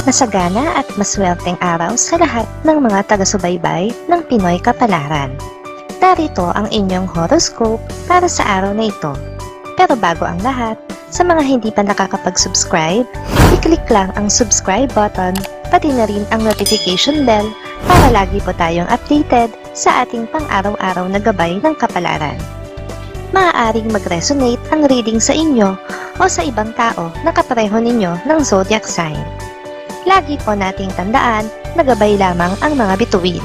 Masagana at maswerteng araw sa lahat ng mga taga-subaybay ng Pinoy Kapalaran. Narito ang inyong horoscope para sa araw na ito. Pero bago ang lahat, sa mga hindi pa nakakapag-subscribe, i-click lang ang subscribe button, pati na rin ang notification bell para lagi po tayong updated sa ating pang-araw-araw na gabay ng kapalaran. Maaaring mag-resonate ang reading sa inyo o sa ibang tao na kapareho ninyo ng zodiac sign. Lagi po nating tandaan na gabay lamang ang mga bituin.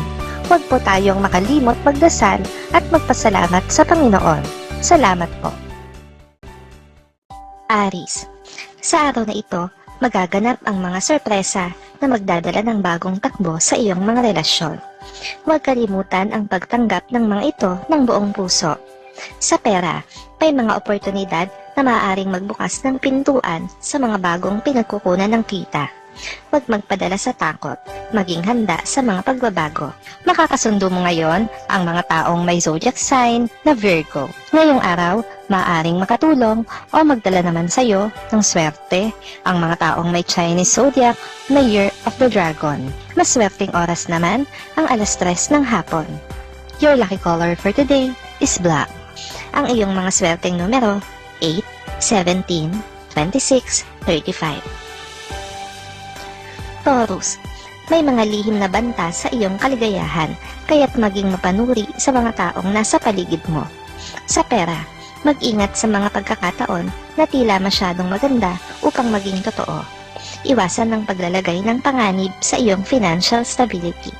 Huwag po tayong makalimot magdasal at magpasalamat sa Panginoon. Salamat po. Aries, sa araw na ito, magaganap ang mga sorpresa na magdadala ng bagong takbo sa iyong mga relasyon. Huwag kalimutan ang pagtanggap ng mga ito ng buong puso. Sa pera, may mga oportunidad na maaaring magbukas ng pintuan sa mga bagong pinagkukunan ng kita. Huwag magpadala sa takot, maging handa sa mga pagbabago. Makakasundo mo ngayon ang mga taong may zodiac sign na Virgo. Ngayong araw, maaaring makatulong o magdala naman sa iyo ng swerte ang mga taong may Chinese zodiac na Year of the Dragon. Maswerteng oras naman ang 3:00 ng hapon. Your lucky color for today is black. Ang iyong mga swerteng numero 8, 17, 26, 35. Taurus, may mga lihim na banta sa iyong kaligayahan, kaya't maging mapanuri sa mga taong nasa paligid mo. Sa pera, mag-ingat sa mga pagkakataon na tila masyadong maganda upang maging totoo. Iwasan ang paglalagay ng panganib sa iyong financial stability.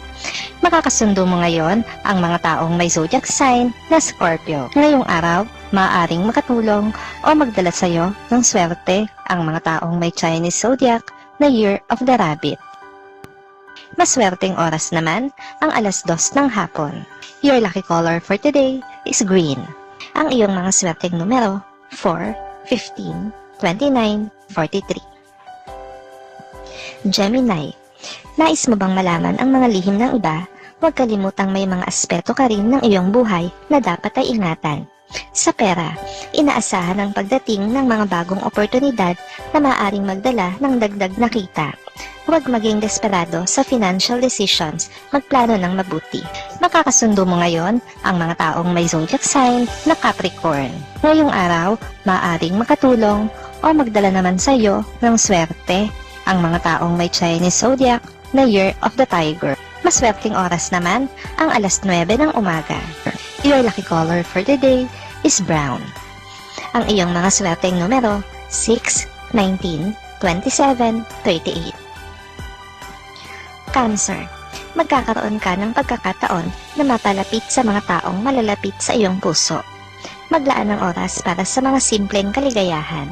Makakasundo mo ngayon ang mga taong may zodiac sign na Scorpio. Ngayong araw, maaaring makatulong o magdala sa iyo ng swerte ang mga taong may Chinese zodiac na Year of the Rabbit. Maswerteng oras naman ang 2:00 ng hapon. Your lucky color for today is green. Ang iyong mga swerteng numero 4, 15, 29, 43. Gemini, nais mo bang malaman ang mga lihim ng iba? Huwag kalimutang may mga aspeto ka rin ng iyong buhay na dapat ay ingatan. Sa pera, inaasahan ang pagdating ng mga bagong oportunidad na maaaring magdala ng dagdag na kita. Huwag maging desperado sa financial decisions, magplano ng mabuti. Makakasundo mo ngayon ang mga taong may zodiac sign na Capricorn. Ngayong araw, maaaring makatulong o magdala naman sa iyo ng swerte ang mga taong may Chinese zodiac na Year of the Tiger. Maswerteng oras naman ang 9:00 ng umaga. Your lucky color for the day is brown. Ang iyong mga swerteng numero 6, 19, 27, 38. Cancer, magkakaroon ka ng pagkakataon na mapalapit sa mga taong malalapit sa iyong puso. Maglaan ng oras para sa mga simpleng kaligayahan.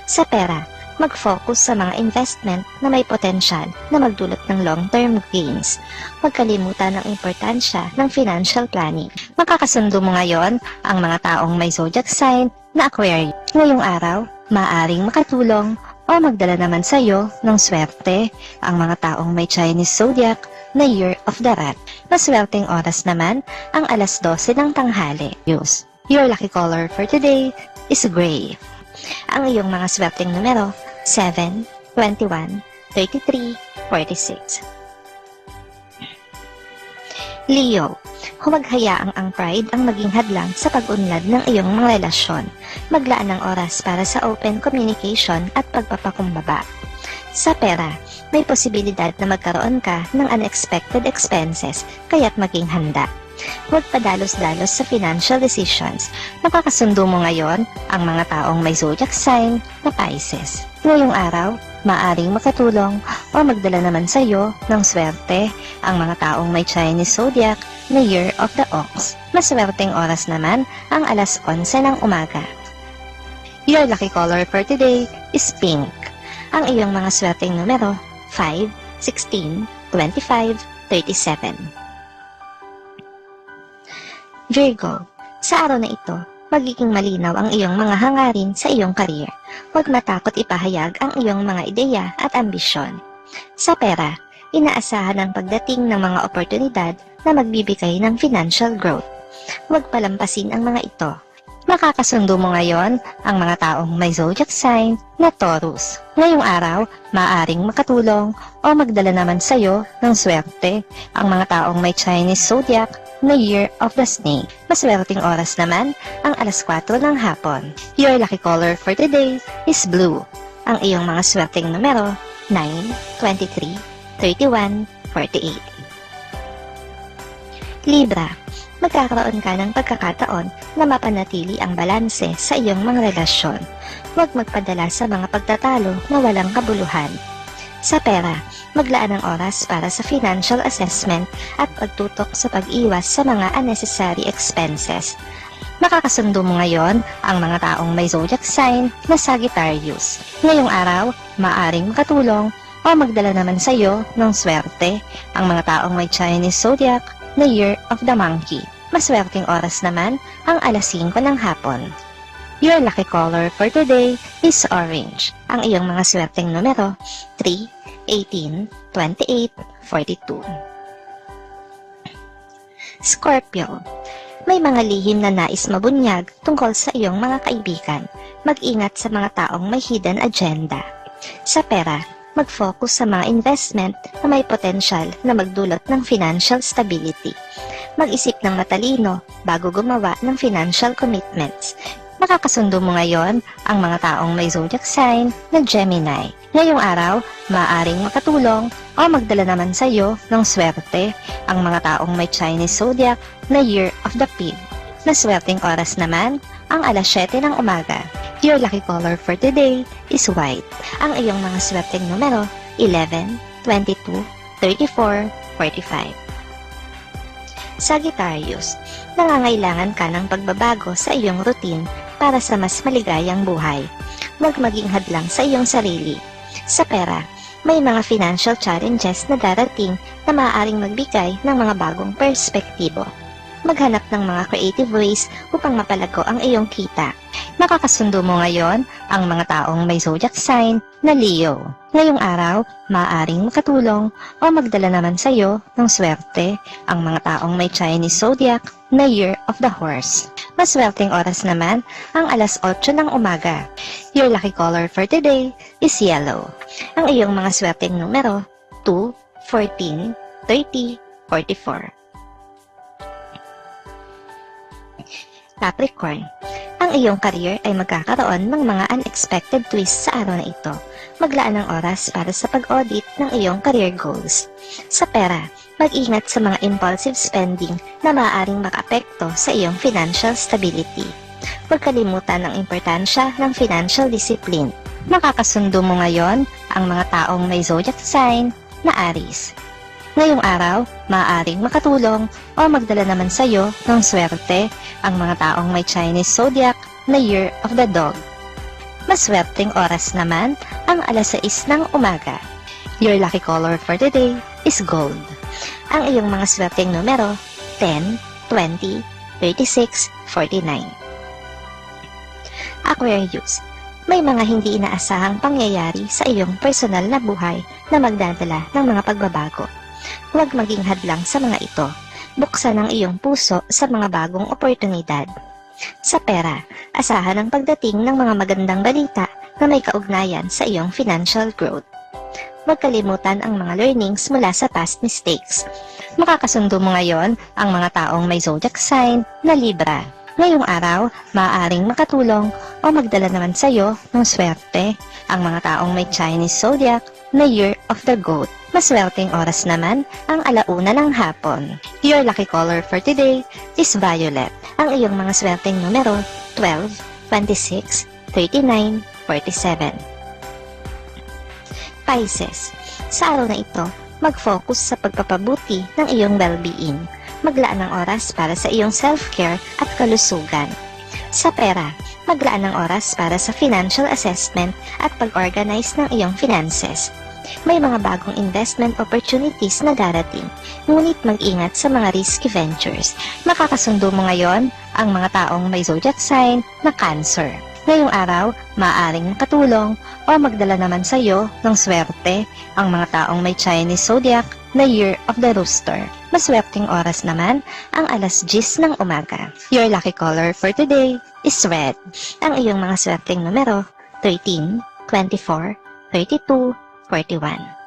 Sa pera, mag-focus sa mga investment na may potensyal na magdulot ng long-term gains. Huwag kalimutan ang importansya ng financial planning. Makakasundo mo ngayon ang mga taong may zodiac sign na Aquarius. Ngayong araw, maaaring makatulong o magdala naman sa iyo ng swerte ang mga taong may Chinese zodiac na Year of the Rat. Maswerteng oras naman ang 12:00 ng tanghali. Your lucky color for today is gray. Ang iyong mga swerteng numero 7, 21, 33, 46. Leo, huwag hayaang ang pride ang maging hadlang sa pag-unlad ng iyong mga relasyon. Maglaan ng oras para sa open communication at pagpapakumbaba. Sa pera, may posibilidad na magkaroon ka ng unexpected expenses, kaya't maging handa. Huwag padalos-dalos sa financial decisions. Makakasundo mo ngayon ang mga taong may zodiac sign na Pisces. Ngayong araw, maaring makatulong o magdala naman sa iyo ng swerte ang mga taong may Chinese zodiac na Year of the Ox. Maswerteng oras naman ang 11:00 ng umaga. Your lucky color for today is pink. Ang iyong mga swerteng numero 5, 16, 25, 37. Virgo, sa araw na ito, magiging malinaw ang iyong mga hangarin sa iyong career. Huwag matakot ipahayag ang iyong mga ideya at ambisyon. Sa pera, inaasahan ang pagdating ng mga oportunidad na magbibigay ng financial growth. Huwag palampasin ang mga ito. Makakasundo mo ngayon ang mga taong may zodiac sign na Taurus. Ngayong araw, maaaring makatulong o magdala naman sa iyo ng swerte ang mga taong may Chinese zodiac na Year of the Snake. Maswerteng oras naman ang alas 4 ng hapon. Your lucky color for today is blue. Ang iyong mga swerteng numero 9, 23, 31, 48. Libra, magkakaroon ka ng pagkakataon na mapanatili ang balanse sa iyong mga relasyon. Huwag magpadala sa mga pagtatalo na walang kabuluhan. Sa pera, maglaan ng oras para sa financial assessment at pagtutok sa pag-iwas sa mga unnecessary expenses. Makakasundo mo ngayon ang mga taong may zodiac sign na Sagittarius. Ngayong araw, maaring makatulong o magdala naman sa iyo ng swerte ang mga taong may Chinese zodiac na Year of the Monkey. Maswerteng oras naman ang alas 5 ng hapon. Your lucky color for today is orange. Ang iyong mga swerteng numero 3, 18, 28, 42. Scorpio, may mga lihim na nais mabunyag tungkol sa iyong mga kaibigan. Mag-ingat sa mga taong may hidden agenda. Sa pera, mag-focus sa mga investment na may potensyal na magdulot ng financial stability. Mag-isip ng matalino bago gumawa ng financial commitments. Makakasundo mo ngayon ang mga taong may zodiac sign na Gemini. Ngayong araw, maaaring makatulong o magdala naman sa iyo ng swerte ang mga taong may Chinese zodiac na Year of the Pig. Na swerteng oras naman ang alas 7 ng umaga. Your lucky color for today is white. Ang iyong mga swerteng numero 11, 22, 34, 45. Sagittarius, nangangailangan ka ng pagbabago sa iyong routine para sa mas maligayang buhay. Huwag maging hadlang sa iyong sarili. Sa pera, may mga financial challenges na darating na maaaring magbigay ng mga bagong perspektibo. Maghanap ng mga creative ways upang mapalago ang iyong kita. Makakasundo mo ngayon ang mga taong may zodiac sign na Leo. Ngayong araw, maaaring makatulong o magdala naman sa iyo ng swerte ang mga taong may Chinese zodiac na Year of the Horse. Maswerteng oras naman ang alas 8 ng umaga. Your lucky color for today is yellow. Ang iyong mga swerteng numero 2, 14, 30, 44. Capricorn, ang iyong career ay magkakaroon ng mga unexpected twists sa araw na ito. Maglaan ng oras para sa pag-audit ng iyong career goals. Sa pera, mag-ingat sa mga impulsive spending na maaaring makaapekto sa iyong financial stability. Huwag kalimutan ang importansya ng financial discipline. Makakasundo mo ngayon ang mga taong may zodiac sign na Aries. Ngayong araw, maaaring makatulong o magdala naman sa iyo ng swerte ang mga taong may Chinese zodiac na Year of the Dog. Maswerteng oras naman ang alas 6 ng umaga. Your lucky color for today is gold. Ang iyong mga swerteng numero 10, 20, 36, 49. Aquarius, may mga hindi inaasahang pangyayari sa iyong personal na buhay na magdadala ng mga pagbabago. Huwag maging hadlang sa mga ito. Buksan ang iyong puso sa mga bagong oportunidad. Sa pera, asahan ang pagdating ng mga magandang balita na may kaugnayan sa iyong financial growth. Huwag kalimutan ang mga learnings mula sa past mistakes. Makakasundo mo ngayon ang mga taong may zodiac sign na Libra. Ngayong araw, maaaring makatulong o magdala naman sa iyo ng swerte ang mga taong may Chinese zodiac na Year of the Goat. Maswerteng oras naman ang alauna ng hapon. Your lucky color for today is violet. Ang iyong mga swerteng numero 12, 26, 39, 47. Pisces, sa araw na ito, mag-focus sa pagpapabuti ng iyong well-being. Maglaan ng oras para sa iyong self-care at kalusugan. Sa pera, maglaan ng oras para sa financial assessment at pag-organize ng iyong finances. May mga bagong investment opportunities na darating, ngunit mag-ingat sa mga risky ventures. Makakasundo mo ngayon ang mga taong may zodiac sign na Cancer. Ngayong araw, maaaring makatulong o magdala naman sa iyo ng swerte ang mga taong may Chinese zodiac na Year of the Rooster. Maswerteng oras naman ang alas 10 ng umaga. Your lucky color for today is red. Ang iyong mga swerteng numero 13, 24, 32, 41.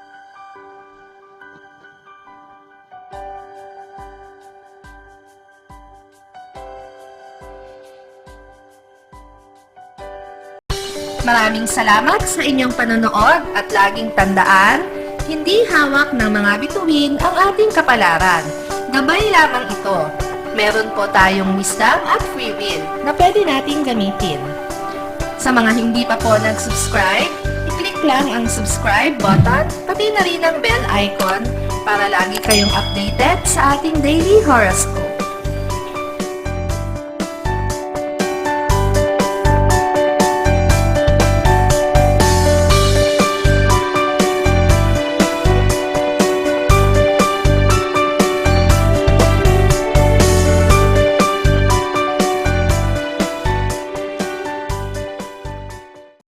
Maraming salamat sa inyong panonood at laging tandaan, hindi hawak ng mga bituin ang ating kapalaran. Gabay lamang ito. Meron po tayong wisdom at free will na pwede nating gamitin. Sa mga hindi pa po nag-subscribe, i-click lang ang subscribe button, pati na rin ang bell icon para lagi kayong updated sa ating daily horoscope.